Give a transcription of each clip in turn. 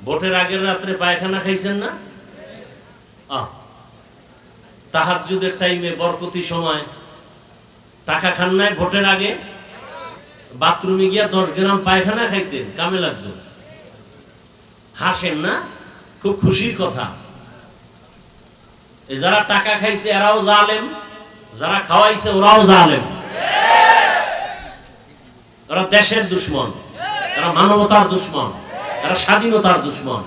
ভোটের আগের রাত্রে পায়খানা খাইছেন না? তাহাজ্জুদের টাইমে বরকতি সময় টাকা খান নাই? ভোটের আগে বাথরুমে গিয়া 10 গ্রাম পায়খানা খাইতেন, কামে লাগতো। হাসেন না? খুব খুশির কথা। যারা টাকা খাইছে এরাও জালেম, যারা খাওয়াইছে ওরাও জালেম। এরা দেশের দুশ্মন, এরা মানবতার দুশ্মন, এরা স্বাধীনতার দুশ্মন,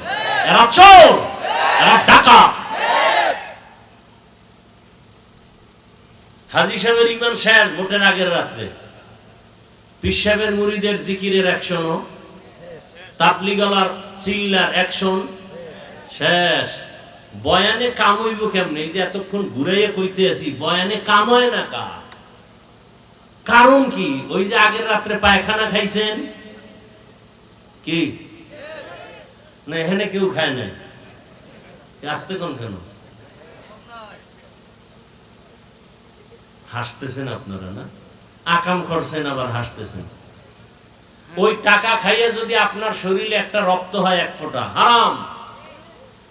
এরা চোর, এরা ডাকাত। হাজী সাহেবের ঈমান শেষ ভোটের আগের রাত্রে। পীর সাহেবের মুরিদের জিকিরের অ্যাকশনও, তাবলীগওয়ালার চিল্লার অ্যাকশন শেষ। বয়ানে কাম হইব কেমনে? এই যে এতক্ষণ ঘুরাইয়া কইতে আছি, বয়ানে কাম হয় না কা? কারণ কি? ওই যে আগের রাত্রে পায়খানা খাইছেন কি না? এখানে কেউ খায় নাই। আসতে কোন কেন? হাসতেছেন আপনারা না? আকাম করছেন আবার হাসতেছেন। ওই টাকা খাইয়ে যদি আপনার শরীরে একটা রক্ত হয় 1 ফোঁটা, হারাম।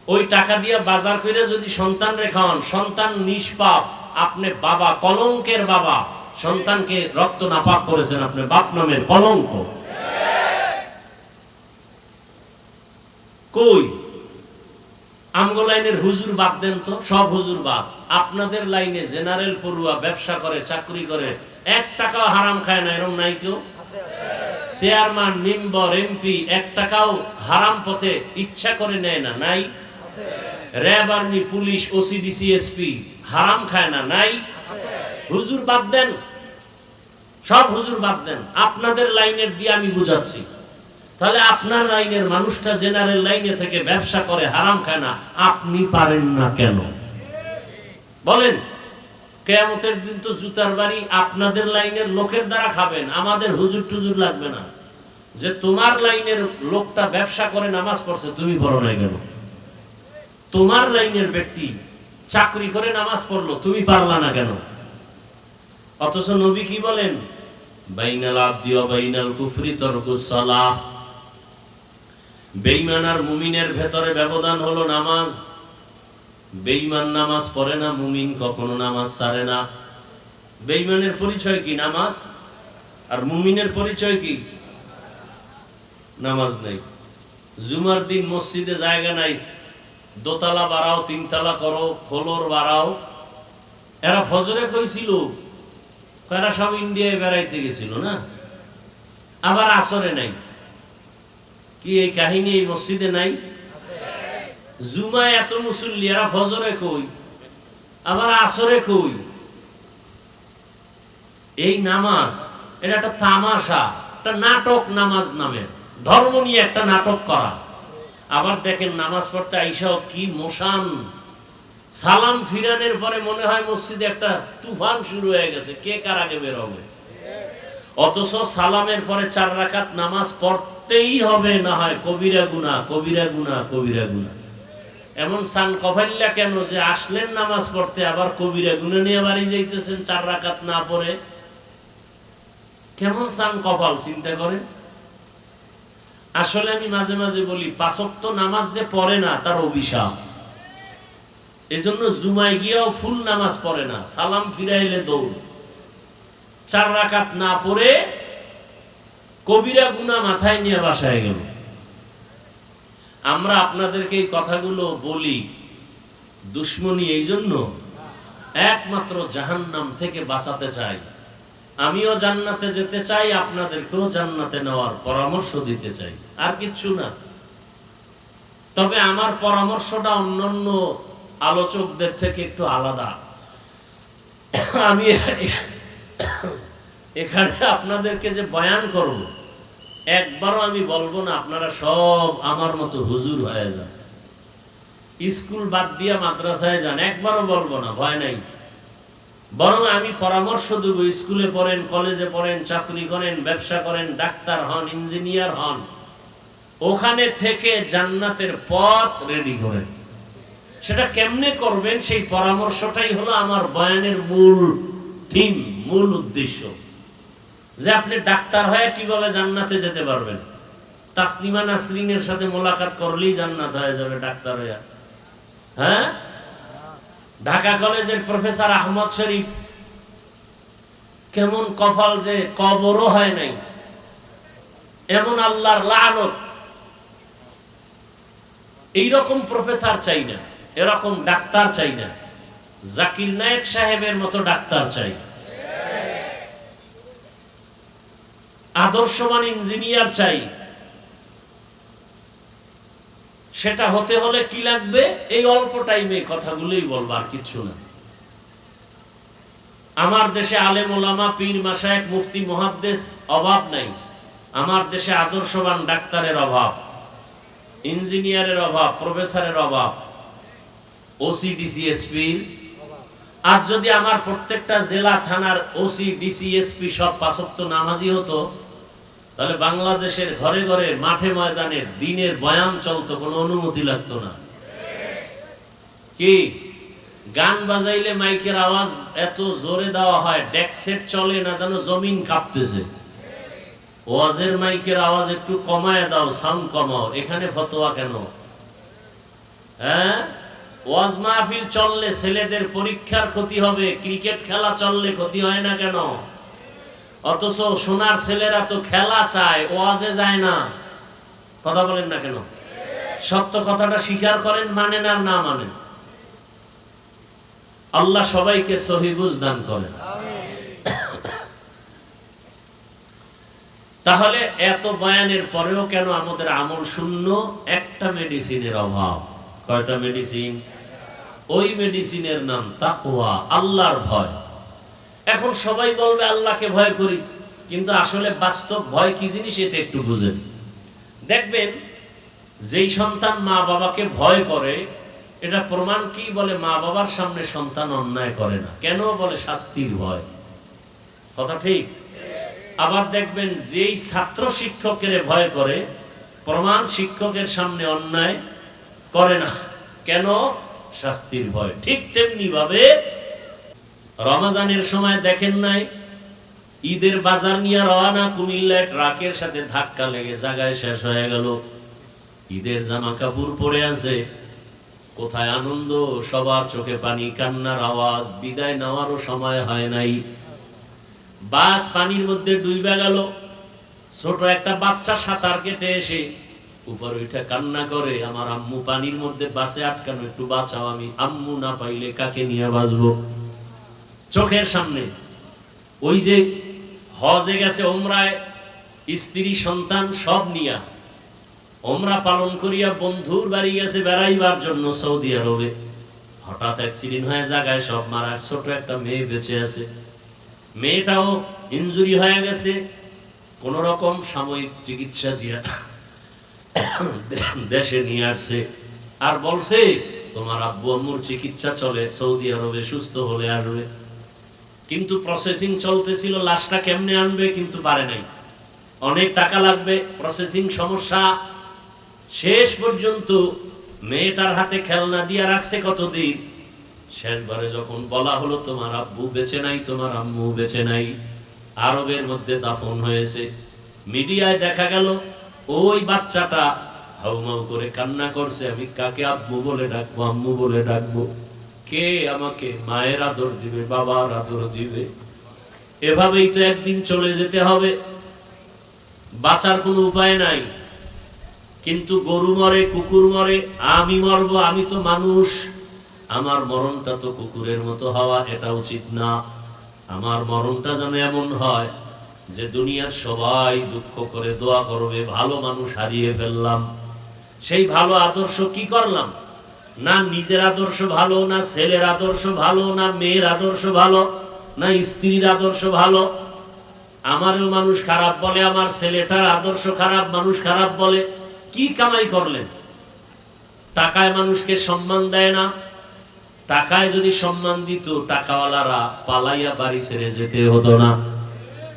ওই টাকা দিয়ে বাজার করে যদি সন্তান রেখান, সন্তান নিষ্পাপ, আপনি বাবা, কলঙ্কের বাবা, সন্তানকে রক্ত নাপাক করেছেন, আপনি বাপ নামের কলঙ্ক। কই আমগো লাইনের হুজুর বাদ দেন তো, সব হুজুর বাদ। আপনাদের লাইনে জেনারেল পড়ুয়া ব্যবসা করে, চাকরি করে, 1 টাকাও হারাম খায় না, এরকম নাই কেউ? চেয়ারম্যান, মেম্বার, এমপি 1 টাকাও হারাম পথে ইচ্ছা করে নেয় না, নাই? RAB, army, police, OC, DC, SP হারাম খায় না, নাই? হুজুর বাদ দেন, সব হুজুর বাদ দেন। আপনাদের লাইনের দিয়ে আমি বুঝাচ্ছি। তাহলে আপনার লাইনের মানুষটা জেনারেল লাইনে থেকে ব্যবসা করে, হারাম খায় না, আপনি পারেন না কেন বলেন? কিয়ামতের দিন তো জুতার বাড়ি আপনাদের লাইনের লোকের দ্বারা খাবেন, আমাদের হুজুর টুজুর লাগবে না। যে তোমার লাইনের লোকটা ব্যবসা করে নামাজ পড়ছে, তুমি পড়ো না কেন? তোমার লাইনের ব্যক্তি চাকরি করে নামাজ পড়লো, তুমি পারলা না কেন? অথচ নবী কি বলেন? বাইনাল আবদি ওয়া বাইনাল কুফরি তারকুস সালাহ। বেঈমান আর মুমিনের ভেতরে ব্যবধান হলো নামাজ। বেঈমান নামাজ পড়ে না, মুমিন কখনো নামাজ ছাড়ে না। বেঈমানের পরিচয় কি? নামাজ। আর মুমিনের পরিচয় কি? নামাজ নেই। জুমার দিন মসজিদে জায়গা নাই, দোতলা বাড়াও, 3 তলা করো, ফ্লোর বাড়াও। এরা ফজরে কইছিল, এরা সব ইন্ডিয়ায় বেড়াইতে গেছিল না? আবার আসরে নাই। কি এই কাহিনী এই মসজিদে নাই? জুমায় এত মুসল্লি, এরা ফজরে কই, আবার আসরে কই? এই নামাজ এটা একটা তামাশা, একটা নাটক। নামাজ নামে ধর্ম নিয়ে একটা নাটক করা। আবার দেখেন নামাজ পড়তে আইসাও কি মোশান। সালাম ফিরানোর পরে মনে হয় মসজিদে একটা তুফান শুরু হয়ে গেছে, কে কার আগে বের হবে। অথচ সালামের পরে 4 রাকাত নামাজ পড়তেই হবে, না হয় কবিরা গুনাহ, কবিরা গুনাহ, কবিরা গুনাহ। এমন সান কফাইল্লা কেন যে আসলেন নামাজ পড়তে, আবার কবিরা গুনাহ নিয়ে বাড়ি যাইতেছেন 4 রাকাত না পড়ে? কেমন সান কপাল চিন্তা করেন। আসলে আমি মাঝে মাঝে বলি, 5 ওয়াক্ত নামাজ যে পড়ে না তার অভিশাপ। এজন্য জুমায় গিয়েও ফুল নামাজ পড়ে না, সালাম ফিরাইলে দৌড়। 4 রাকাত না পড়ে কবিরা গুনাহ মাথায় নিয়ে বাসায় গেল। আমরা আপনাদেরকে এই কথাগুলো বলি দুশ্মনী এই জন্য, একমাত্র জাহান্নাম থেকে বাঁচাতে চাই। আমিও জান্নাতে যেতে চাই, আপনাদেরকেও জান্নাতে নেওয়ার পরামর্শ দিতে চাই, আর কিচ্ছু না। তবে আমার পরামর্শটা অন্যান্য আলোচকদের থেকে একটু আলাদা। আমি এখানে আপনাদেরকে যে বয়ান করব, একবারও আমি বলবো না আপনারা সব আমার মতো হুজুর হয়ে যান, স্কুল বাদ দিয়ে মাদ্রাসায় যান, একবারও বলবো না, ভয় নাই। বরং আমি পরামর্শ দেব, স্কুলে পড়েন, কলেজে পড়েন, চাকরি করেন, ব্যবসা করেন, ডাক্তার হন, ইঞ্জিনিয়ার হন, ওখানে থেকে জান্নাতের পথ রেডি করেন। সেটা কেমনে করবেন সেই পরামর্শটাই হলো আমার বয়ানের মূল থিম, মূল উদ্দেশ্য। যে আপনি ডাক্তার হয়ে কিভাবে জান্নাতে যেতে পারবেন, তাসলিমা নাসরিনের সাথে মোলাকাত করলেই জান্নাত হয়ে যাবে ডাক্তার হইয়া। হ্যাঁ, ঢাকা কলেজের প্রফেসর আহমদ শরীফ কেমন কপাল যে কবরও হয় নাই, এমন আল্লাহর লানত। এইরকম প্রফেসর চাই না, এরকম ডাক্তার চাই না। জাকির নায়েক সাহেবের মতো ডাক্তার চাই, আদর্শবান ইঞ্জিনিয়ার চাই। সেটা হতে হলে কি লাগবে? এই অল্প টাইমে কথাগুলোই বলবো, আর কিচ্ছু না। আমার দেশে আলেম ওলামা, পীর মাশায়েখ, মুফতি মুহাদ্দিস অভাব নাই। আমার দেশে আদর্শবান ডাক্তারের অভাব, ইঞ্জিনিয়ারের অভাব, প্রফেসরের অভাব, ওসি ডিসি এসপির। আর যদি আমার প্রত্যেকটা জেলা থানার ওসি ডিসি এসপি সব পাঁচ ওয়াক্ত নামাজি হতো, তাহলে বাংলাদেশের ঘরে ঘরে মাঠে ময়দানে দিনের বয়ান চলতো, কোনো অনুমতি লাগতো না। কি গান বাজাইলে মাইকের আওয়াজ এত জোরে দেওয়া হয়, ডেক সেট চলে না, যেন জমিন কাঁপতেছে। ওয়াজের মাইকের আওয়াজ একটু কমায় দাও, সাউন্ড কমাও। এখানে ফতোয়া কেন? হ্যাঁ, ওয়াজ মাহফিল চললে ছেলেদের পরীক্ষার ক্ষতি হবে, ক্রিকেট খেলা চললে ক্ষতি হয় না কেন? অথচ সোনার ছেলেরা তো খেলা চায়, ওয়াজে যায় না। কথা বলেন না কেন? সত্য কথাটা স্বীকার করেন, মানেন আর না মানেন। আল্লাহ সবাইকে সহি বুঝ দান করেন। তাহলে এত বয়ানের পরেও কেন আমাদের আমল শূন্য? একটা মেডিসিনের অভাব। কয়টা মেডিসিন? ওই মেডিসিনের নাম তাকওয়া, আল্লাহর ভয়। এখন সবাই বলবে আল্লাহকে ভয় করি, কিন্তু আসলে বাস্তব ভয় কি জিনিস এটা একটু বুঝেন। দেখবেন যেই সন্তান মা বাবাকে ভয় করে, এটা প্রমাণ কি? বলে মা বাবার সামনে সন্তান অন্যায় করে না। কেন? বলে শাস্তির ভয়। কথা ঠিক? আবার দেখবেন যেই ছাত্র শিক্ষকের ভয় করে, প্রমাণ শিক্ষকের সামনে অন্যায় করে না। কেন? শাস্তির ভয়। ঠিক তেমনি ভাবে রমজানের সময় দেখেন নাই, ঈদের বাজার নিয়ে রওনা, কুমিল্লায় ট্রাকের সাথে ধাক্কা লেগে জায়গায় শেষ হয়ে গেল। ঈদের জামা কাপড় পরে আছে, কোথায় আনন্দ, সবার চোখে পানি, কান্নার আওয়াজ। বিদায় নেওয়ারও সময় হয় নাই, বাস পানির মধ্যে ডুবে গেল। ছোট একটা বাচ্চা সাঁতার কেটে এসে উপরে উঠে কান্না করে, আমার আম্মু পানির মধ্যে বাসে আটকানো, একটু বাঁচাও, আমি আম্মু না পাইলে কাকে নিয়ে বাঁচবো। চোখের সামনে ওই যে হজে গেছে ওমরায়, স্ত্রী সন্তান সব নিয়া ওমরা পালন করিয়া বন্ধুর বাড়ি গেছে বেড়াইবার জন্য সৌদি আরবে। হঠাৎ অ্যাক্সিডেন্ট হয়ে জায়গায় সব মারা। ছোট একটা মেয়ে বেঁচে আছে, মেয়েটাও ইনজুরি হয়ে গেছে, কোন রকম সাময়িক চিকিৎসা দিয়া দেশে নিয়ে আসছে। আর বলছে তোমার আব্বু আম্মুর চিকিৎসা চলে, সৌদি আরবে সুস্থ হলে আসবে। কিন্তু প্রসেসিং চলতেছিল, লাশটা কেমনে আনবে, কিন্তু পারে নাই। অনেক টাকা লাগবে, প্রসেসিং সমস্যা। শেষ পর্যন্ত মেয়েটার হাতে খেলনা দিয়া রাখছে কতদিন। শেষবারে যখন বলা হলো তোমার আব্বু বেঁচে নাই, তোমার আম্মু বেঁচে নাই, আরবের মধ্যে দাফন হয়েছে, মিডিয়ায় দেখা গেল ওই বাচ্চাটা হাউমাউ করে কান্না করছে, আমি কাকে আব্বু বলে ডাকবো, আম্মু বলে ডাকবো? কে আমাকে মায়ের আদর দিবে, বাবার আদর দিবে? এভাবেই তো একদিন চলে যেতে হবে, বাঁচার কোনো উপায় নাই। কিন্তু গরু মরে, কুকুর মরে, আমি মরবো, আমি তো মানুষ, আমার মরণটা তো কুকুরের মতো হওয়া এটা উচিত না। আমার মরণটা যেন এমন হয় যে দুনিয়ার সবাই দুঃখ করে দোয়া করবে, ভালো মানুষ হারিয়ে ফেললাম। সেই ভালো আদর্শ কি করলাম? না নিজের আদর্শ ভালো, না ছেলের আদর্শ ভালো, না মেয়ের আদর্শ ভালো, না স্ত্রীর আদর্শ ভালো। আমারও মানুষ খারাপ বলে, আমার ছেলেটার আদর্শ খারাপ, মানুষ খারাপ বলে। কি কামাই করলেন? টাকায় মানুষকে সম্মান দেয় না। টাকায় যদি সম্মান দিত, টাকাওয়ালারা পালাইয়া বাড়ি ছেড়ে যেতে হতো না,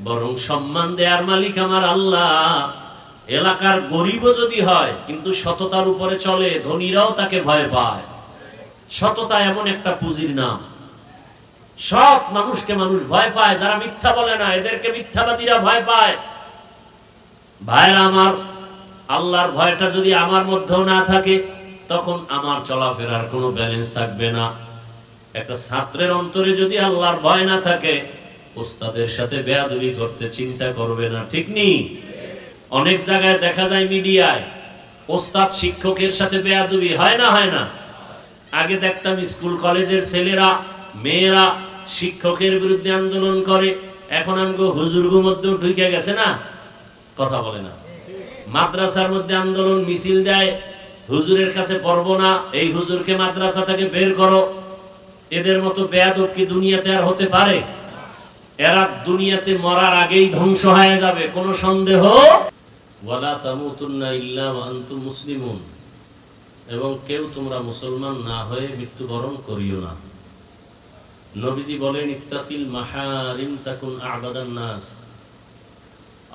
বরং সম্মান দেয়ার মালিক আমার আল্লাহ। এলাকার গরিবও যদি হয় কিন্তু সততার উপরে চলে, ধনীরাও তাকে ভয় পায়। সততা এমন একটা পুঁজির নাম, সৎ মানুষকে মানুষ ভয় পায়। যারা মিথ্যা বলে না, এদেরকে মিথ্যাবাদীরা ভয় পায়। ভাইরা আমার, আল্লাহর ভয়টা যদি আমার মধ্যেও না থাকে, তখন আমার চলাফেরার কোনো ব্যালেন্স থাকবে না। একটা ছাত্রের অন্তরে যদি আল্লাহর ভয় না থাকে, ওস্তাদের সাথে বেয়াদবি করতে চিন্তা করবে না, ঠিক নেই? অনেক জায়গায় দেখা যায় মিডিয়ায়, ওস্তাদ শিক্ষকের সাথে বেয়াদবি হয় না, হয় না? আগে দেখতাম স্কুল কলেজের ছেলেরা মেয়েরা শিক্ষকের বিরুদ্ধে আন্দোলন করে, এখন আমগো হুজুরগো মধ্যেও ঢুকে গেছে না, কথা বলে না। মাদ্রাসার মধ্যে আন্দোলন মিছিল দেয়, হুজুরের কাছে পড়বো না, এই হুজুরকে মাদ্রাসা থেকে বের করো। এদের মতো বেয়াদব কি দুনিয়াতে আর হতে পারে? এরা দুনিয়াতে মরার আগেই ধ্বংস হয়ে যাবে, কোনো সন্দেহ। ওয়ালা তামুতুন্না ইল্লা ওয়া আনতুম মুসলিমুন, এবং কেউ তোমরা মুসলমান না হয়ে মৃত্যুবরণ করিও না। নবীজি বলেন, ইত্তাকিল মাহারিম তাকুন আবাদান নাস,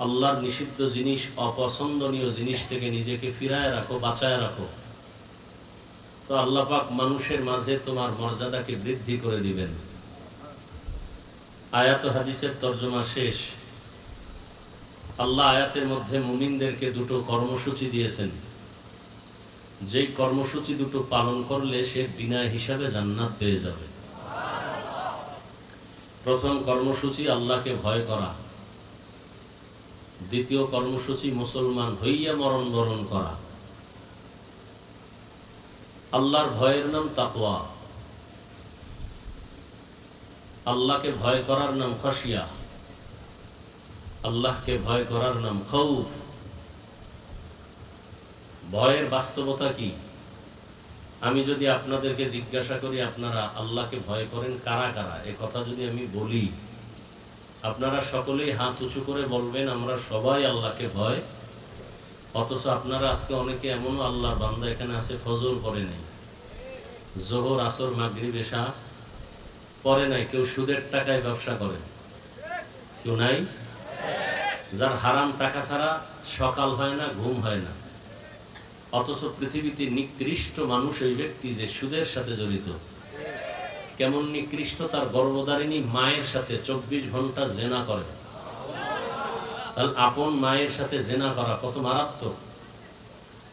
আল্লাহর নিষিদ্ধ জিনিস, অপছন্দনীয় জিনিস থেকে নিজেকে ফিরায় রাখো, বাঁচায় রাখো। তো আল্লাহ পাক মানুষের মাঝে তোমার মর্যাদাকে বৃদ্ধি করে দিবেন। আয়াত হাদিসের তর্জমা শেষ। আল্লাহ আয়াতের মধ্যে মুমিনদেরকে দুটো কর্মসূচি দিয়েছেন, যেই কর্মসূচি দুটো পালন করলে সে বিনা হিসাবে জান্নাত পেয়ে যাবে। প্রথম কর্মসূচি আল্লাহকে ভয় করা, দ্বিতীয় কর্মসূচি মুসলমান হইয়া মরণ বরণ করা। আল্লাহর ভয়ের নাম তাকওয়া, আল্লাহকে ভয় করার নাম খাশিয়া, আল্লাহকে ভয় করার নাম খাউফ। ভয়ের বাস্তবতা কি? আমি যদি আপনাদেরকে জিজ্ঞাসা করি আপনারা আল্লাহকে ভয় করেন কারা কারা, এ কথা যদি আমি বলি, আপনারা সকলেই হাত উঁচু করে বলবেন আমরা সবাই আল্লাহকে ভয়। অথচ আপনারা আজকে অনেকে এমনও আল্লাহর বান্দা এখানে আছে ফজর পড়ে নাই, জোহর আসর মাগরিব এশা পড়ে নাই, কেউ সুদের টাকায় ব্যবসা করে, কেউ নাই যার হারাম টাকা ছাড়া সকাল হয় না, ঘুম হয় না। অথচ পৃথিবীতে নিকৃষ্ট মানুষ ওই ব্যক্তি যে সুদের সাথে জড়িত। কেমন নিকৃষ্ট? তার গর্ভধারিণী মায়ের সাথে 24 ঘন্টা জেনা করে। তাহলে আপন মায়ের সাথে জেনা করা কত মারাত্মক।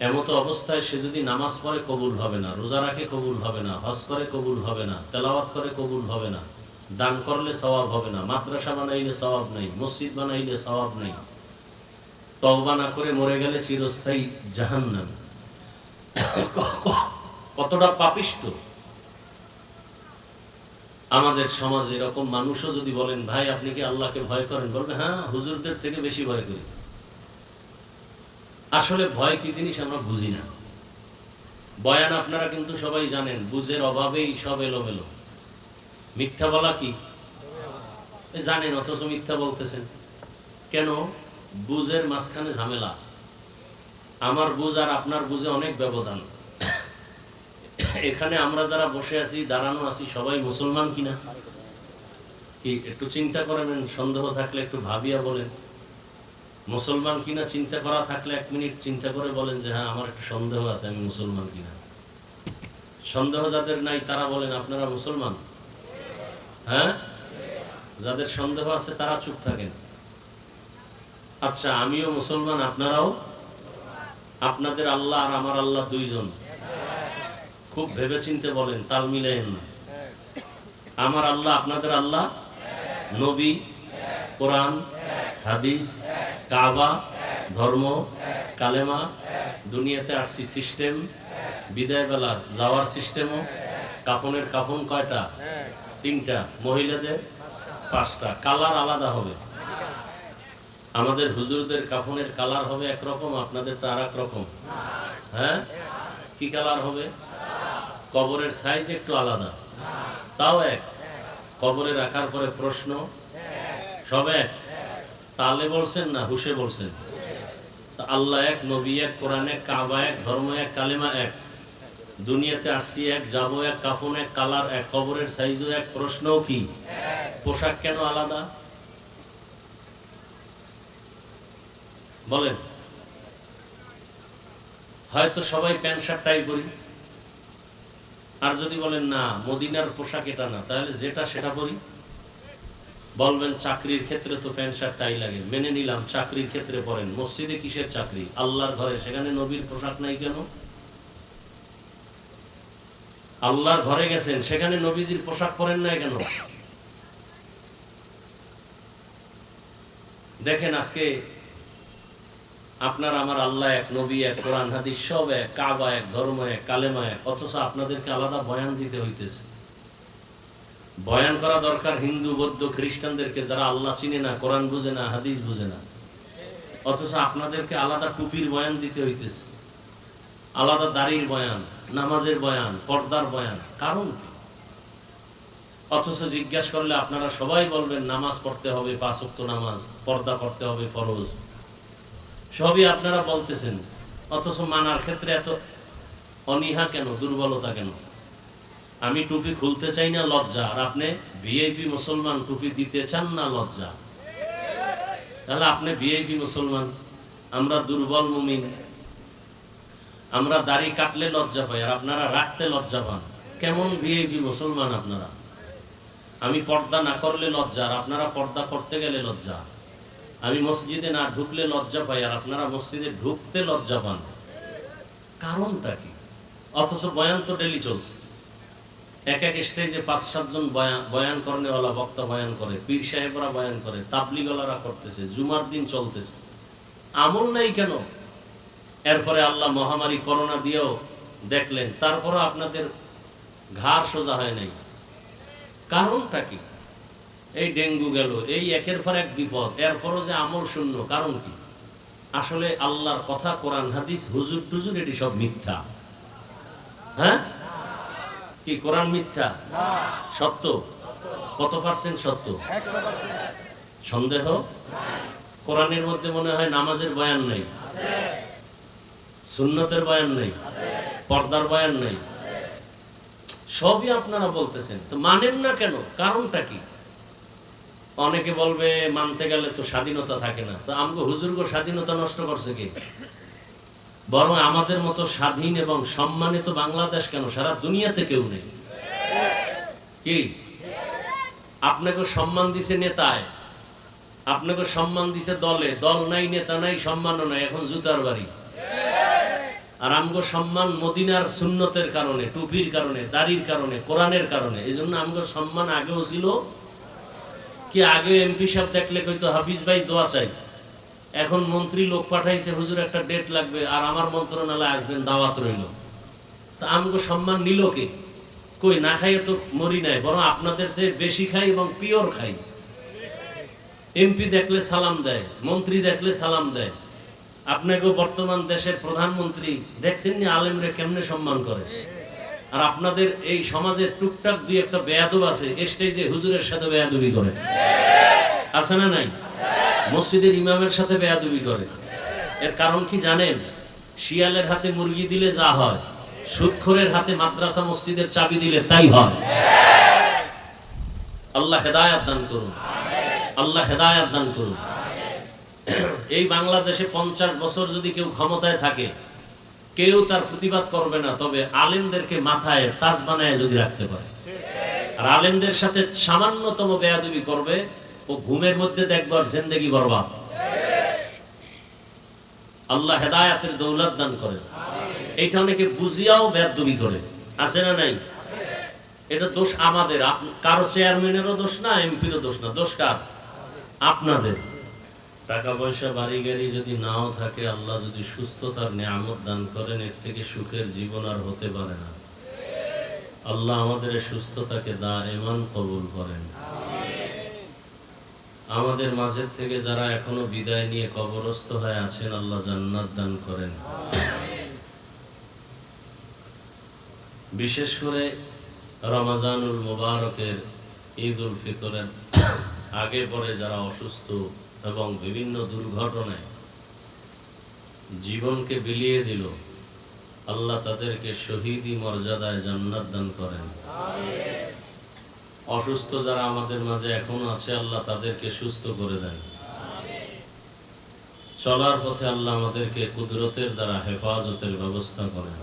এমতো অবস্থায় সে যদি নামাজ পড়ে কবুল হবে না, রোজা রাখে কবুল হবে না, হজ করে কবুল হবে না, তেলাওয়াত করে কবুল হবে না, দান করলে সওয়াব হবে না, মাদ্রাসা বানাইলে সওয়াব নেই, মসজিদ বানাইলে সওয়াব নেই, তওবা না করে মরে গেলে চিরস্থায়ী জাহান্নাম। কতটা পাপিষ্ট আমাদের সমাজে। এরকম মানুষও যদি বলেন ভাই আপনি কি আল্লাহকে ভয় করেন, বলবে হ্যাঁ হুজুরদের থেকে বেশি ভয় করি। আসলে ভয় কি জিনিস আমরা বুঝি না। বয়ান আপনারা কিন্তু সবাই জানেন, বুঝের অভাবেই সব এলোমেলো। মিথ্যা বলা কি জানেন, অথচ মিথ্যা বলতেছেন কেন? বুঝের মাঝখানে ঝামেলা। আমার বুঝ আর আপনার বুঝে অনেক ব্যবধান। এখানে আমরা যারা বসে আছি, দাঁড়ানো আছি, সবাই মুসলমান কিনা কি একটু চিন্তা করেন। সন্দেহ থাকলে একটু ভাবিয়া বলেন মুসলমান কিনা। চিন্তা করা থাকলে 1 মিনিট চিন্তা করে বলেন যে হ্যাঁ আমার একটু সন্দেহ আছে, আমি মুসলমান কিনা। সন্দেহ যাদের নাই তারা বলেন আপনারা মুসলমান। হ্যাঁ, যাদের সন্দেহ আছে তারা চুপ থাকেন। আচ্ছা আমিও মুসলমান, আপনারাও? আপনাদের আল্লাহ আর আমার আল্লাহ দুইজন। খুব ভেবেচিন্তে বলেন, তাল মিলাইয়েন না। আমার আল্লাহ আপনাদের আল্লাহ, নবী, কোরআন, হাদিস, কাবা, ধর্ম, কালেমা, দুনিয়াতে আসছি সিস্টেম, বিদায় বেলা যাওয়ার সিস্টেমও। কাফনের কাফন কয়টা? 3টা। মহিলাদের 5টা। কালার আলাদা হবে। আমাদের হুজুরদের কাফনের কালার হবে একরকম, আপনাদের তো আর এক রকম। হ্যাঁ, কি কালার হবে? কবরের সাইজ একটু আলাদা, তাও এক। কবরে রাখার পরে প্রশ্ন সব এক। তালে বলছেন না হুশে বলছেন? আল্লাহ এক, নবী এক, কোরআন এক, কাবা এক, ধর্ম এক, কালেমা এক। দুনিয়াতে আসছি এক, যাবো এক, কাফন এক, কালার এক, কবরের সাইজও এক, প্রশ্নও কি? পোশাক কেন আলাদা বলেন? হয়তো সবাই প্যান্ট শার্ট টাই পরি। আর যদি বলেন না মদিনার পোশাক এটা না, তাহলে যেটা সেটা পরি। বলবেন চাকরির ক্ষেত্রে তো প্যান্ট শার্ট টাই লাগে, মেনে নিলাম। চাকরির ক্ষেত্রে পড়েন, মসজিদে কিসের চাকরি? আল্লাহর ঘরে, সেখানে নবীর পোশাক নাই কেন? আল্লাহর ঘরে গেছেন, সেখানে নবীজির পোশাক পরেন না কেন? দেখেন আজকে আপনার আমার আল্লাহ এক, নবী এক, কোরআন হাদিস সব এক, কাবা এক, ধর্ম এক, কালেমা এক, অথচ আপনাদেরকে আলাদা বয়ান দিতে হইতেছে। বয়ান করা দরকার হিন্দু, বৌদ্ধ, খ্রিস্টানদেরকে, যারা আল্লাহ চিনে না, কোরআন বুঝে না, হাদিস বুঝে না, অথচ আপনাদেরকে আলাদা টুপির বয়ান দিতে হইতেছে, আলাদা দাড়ির বয়ান, নামাজের বয়ান, পর্দার বয়ান। কারণ কি? অথচ জিজ্ঞাসা করলে আপনারা সবাই বলবেন নামাজ পড়তে হবে, 5 ওয়াক্ত নামাজ, পর্দা করতে হবে ফরজ, সবই আপনারা বলতেছেন। অথচ মানার ক্ষেত্রে এত অনীহা কেন, দুর্বলতা কেন? আমি টুপি খুলতে চাই না, লজ্জা, আর আপনি ভিআইপি মুসলমান, টুপি দিতে চান না, লজ্জা। তাহলে আপনি ভিআইপি মুসলমান, আমরা দুর্বল মুমিন, আমরা দাড়ি কাটলে লজ্জা পাই আর আপনারা রাখতে লজ্জা পান। কেমন ভিআইপি মুসলমান আপনারা? আমি পর্দা না করলে লজ্জা আর আপনারা পর্দা করতে গেলে লজ্জা। আমি মসজিদে না ঢুকলে লজ্জা পাই আর আপনারা মসজিদে ঢুকতে লজ্জা পান। কারণটা কি? অথচ বয়ান তো ডেলি চলছে, এক এক স্টেজে 5-7 জন বয়ান করেনেওয়ালা বক্তা বয়ান করে, পীর সাহেবরা বয়ান করে, তাবলিগওয়ালারা করতেছে, জুমার দিন চলতেছে। আমল নাই কেন? এরপরে আল্লাহ মহামারী করোনা দিয়েও দেখলেন, তারপরও আপনাদের ঘাড় সোজা হয় নাই। কারণটা কি? এই ডেঙ্গু গেল, এই একের পর এক বিপদ, এরপরও যে আমল শূন্য। কারণ কি? আসলে আল্লাহর কথা, কোরআন হাদিস, হুজুর টুজুর, এটি সব মিথ্যা। হ্যাঁ কি কোরআন মিথ্যা? সত্য? কত পার্সেন্ট সত্য? সন্দেহ? কোরআনের মধ্যে মনে হয় নামাজের বয়ান নেই, সুন্নতের বয়ান নেই, পর্দার বয়ান নেই, সবই আপনারা বলতেছেন। তো মানেন না কেন? কারণটা কি? অনেকে বলবে মানতে গেলে তো স্বাধীনতা থাকে না। তো আমগো হুজুরগো স্বাধীনতা নষ্ট করছে কে? বরং আমাদের মতো স্বাধীন এবং সম্মানিত বাংলাদেশ কেন, সারা দুনিয়াতে কেউ নেই। কি আপনাকে সম্মান দিছে নেতায়, আপনাকে সম্মান দিছে দলে, দল নাই, নেতা নাই, সম্মানও নাই, এখন জুতার বাড়ি। আর আমগো সম্মান মদিনার সুন্নতের কারণে, টুপির কারণে, দাড়ির কারণে, কোরআনের কারণে। এই জন্য আমগো সম্মান আগেও ছিল। কি আগে এমপি সাহেব দেখলে কইতো হাফিজ ভাই দোয়া চাই, এখন মন্ত্রী লোক পাঠাইছে, হুজুর একটা ডেট লাগবে আর আমার মন্ত্রণালয়ে আসবেন, দাওয়াত রইল। তা আমগো সম্মান নিল কে? কই না খাইয়ে তো মরি নাই, বরং আপনাদের চেয়ে বেশি খাই এবং পিওর খাই। এমপি দেখলে সালাম দেয়, মন্ত্রী দেখলে সালাম দেয়। আপনাকে বর্তমান দেশের প্রধানমন্ত্রী দেখছেন নি আলেমরে কেমনে সম্মান করে? আর আপনাদের এই সমাজে টুকটাক দুই একটা বেয়াদব আছে, স্টেজে হুজুরের সাথে বেয়াদবি করে, আছে না নাই? মসজিদের ইমামের সাথে বেয়াদবি করে। এর কারণ কি জানেন? শিয়ালের হাতে মুরগি দিলে যা হয়, সুদখোরের হাতে মাদ্রাসা মসজিদের চাবি দিলে তাই হয়। আল্লাহ হেদায়েত দান করুন, আল্লাহ হেদায়েত দান করুন। এই বাংলাদেশে 50 বছর যদি কেউ ক্ষমতায় থাকে, কেউ তার প্রতিবাদ করবে না, তবে আলেমদেরকে মাথায় তাজ বানায় যদি রাখতে পারে, আর আলেমদের সাথে সামান্যতম বেয়াদবি করবে, ও ঘুমের মধ্যে দেখবার জিন্দেগি বরবাদ। আল্লাহ হেদায়েতের দৌলত দান করেন। এইটা অনেকে বুঝিয়াও বেয়াদবি করে, আছে না নাই? এটা দোষ আমাদের, কারো চেয়ারম্যানেরও দোষ না, এমপিরও দোষ না। দোষ কার? আপনাদের। টাকা পয়সা, বাড়ি গাড়ি যদি নাও থাকে, আল্লাহ যদি সুস্থতার নিয়ামত দান করেন, এর থেকে সুখের জীবন আর হতে পারে না। আল্লাহ আমাদের সুস্থতাকে দাইমান কবুল করেন। আমাদের মাঝের থেকে যারা এখনো বিদায় নিয়ে কবরস্থ হয়ে আছেন, আল্লাহ জান্নাত দান করেন। বিশেষ করে রমজানুল মুবারকের, ঈদ উল ফিতরের আগে পরে যারা অসুস্থ এবং বিভিন্ন দুর্ঘটনায় জীবনকে বিলিয়ে দিল, আল্লাহ তাদেরকে শহীদি মর্যাদায় জান্নাত দান করেন। অসুস্থ যারা আমাদের মাঝে এখনো আছে, আল্লাহ তাদেরকে সুস্থ করে দেন। চলার পথে আল্লাহ আমাদেরকে কুদরতের দ্বারা হেফাজতের ব্যবস্থা করেন।